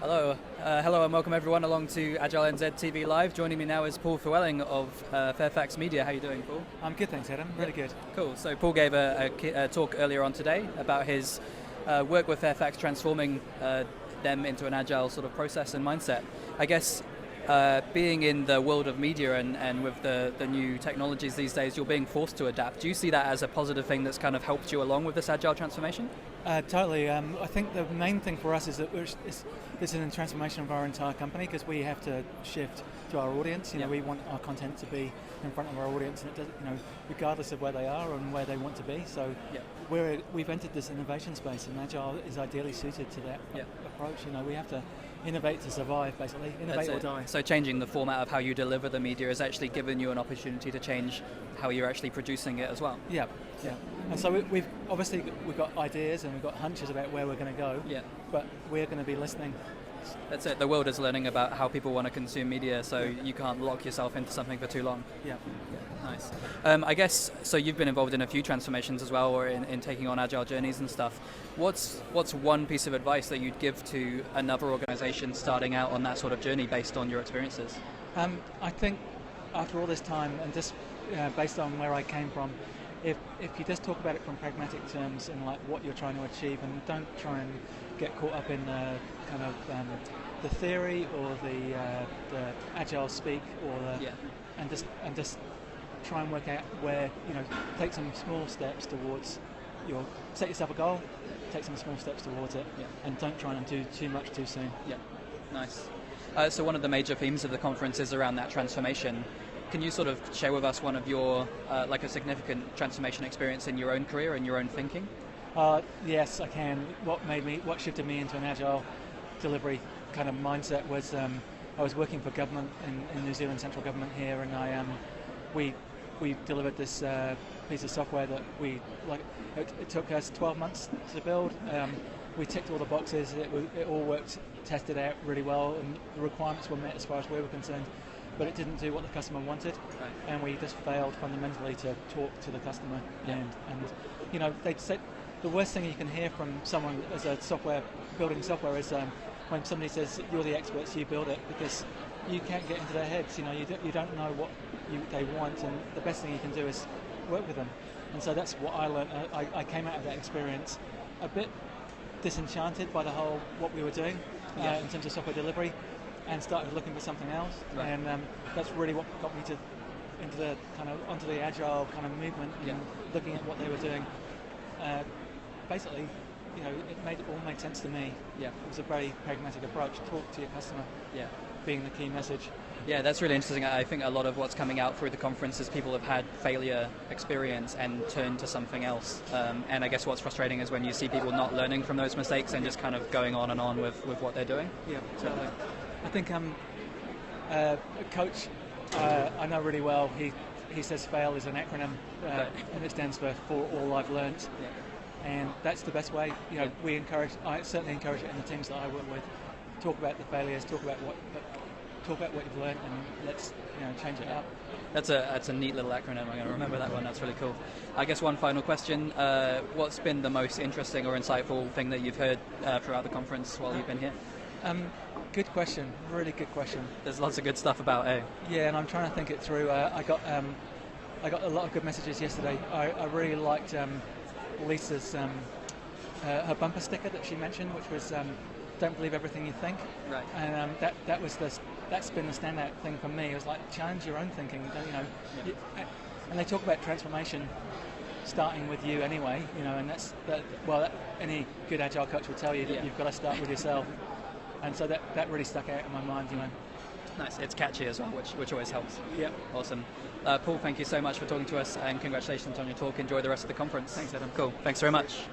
Hello and welcome everyone along to Agile NZ TV Live. Joining me now is Paul Flewelling of Fairfax Media. How are you doing, Paul? I'm good, thanks Adam, really good. Cool, so Paul gave a talk earlier on today about his work with Fairfax transforming them into an agile sort of process and mindset. I guess being in the world of media and with the new technologies these days, you're being forced to adapt. Do you see that as a positive thing that's kind of helped you along with this agile transformation? Totally. I think the main thing for us is that this is a transformation of our entire company because we have to shift to our audience. We want our content to be in front of our audience, and it does, regardless of where they are and where they want to be. So we've entered this innovation space, and Agile is ideally suited to that approach. We have to innovate to survive, basically. Innovate or die. So changing the format of how you deliver the media has actually given you an opportunity to change how you're actually producing it as well. Yeah. And so we've got ideas and we've got hunches about where we're going to go. Yeah. But we're going to be listening. That's it. The world is learning about how people want to consume media, so you can't lock yourself into something for too long. Yeah. Nice. I guess, so you've been involved in a few transformations as well, or in taking on agile journeys and stuff. What's one piece of advice that you'd give to another organization starting out on that sort of journey based on your experiences? I think after all this time, and just based on where I came from, if you just talk about it from pragmatic terms and like what you're trying to achieve, and don't try and get caught up in kind of the theory or the agile speak or and just try and work out where take some small steps towards set yourself a goal, take some small steps towards it, and don't try and do too much too soon. Yeah, nice. So one of the major themes of the conference is around that transformation. Can you sort of share with us one of your like a significant transformation experience in your own career and your own thinking? Yes, I can. What shifted me into an agile delivery kind of mindset was I was working for government in New Zealand, central government here, and we delivered this piece of software that it took us 12 months to build. We ticked all the boxes. It all worked, tested out really well, and the requirements were met as far as we were concerned. But it didn't do what the customer wanted, and we just failed fundamentally to talk to the customer. And they said the worst thing you can hear from someone as a building software is when somebody says you're the experts, you build it, because you can't get into their heads. You don't know what they want, and the best thing you can do is work with them. And so that's what I learned. I came out of that experience a bit disenchanted by the whole what we were doing in terms of software delivery, and started looking for something else, and that's really what got me onto the agile kind of movement, and looking at what they were doing. Basically, it all made sense to me. Yeah, it was a very pragmatic approach. Talk to your customer. Yeah, being the key message. Yeah, that's really interesting. I think a lot of what's coming out through the conference is people have had failure experience and turned to something else. And I guess what's frustrating is when you see people not learning from those mistakes and just kind of going on and on with what they're doing. Yeah, totally. I think a coach I know really well, he says FAIL is an acronym, and it stands for all I've learnt. Yeah. And that's the best way. I certainly encourage it in the teams that I work with. Talk about the failures, talk about what you've learnt, and let's change it up. That's a neat little acronym. I'm going to remember that one. That's really cool. I guess one final question: what's been the most interesting or insightful thing that you've heard throughout the conference while you've been here? Good question. Really good question. There's lots of good stuff about it. Yeah, and I'm trying to think it through. I got a lot of good messages yesterday. I really liked Lisa's her bumper sticker that she mentioned, which was "Don't believe everything you think." Right. And that's been the standout thing for me. It was like, challenge your own thinking. And they talk about transformation starting with you anyway. And any good agile coach will tell you that you've got to start with yourself. And so that really stuck out in my mind. Nice. It's catchy as well, which always helps. Yeah. Awesome. Paul, thank you so much for talking to us, and congratulations on your talk. Enjoy the rest of the conference. Thanks, Adam. Cool. Thanks very much.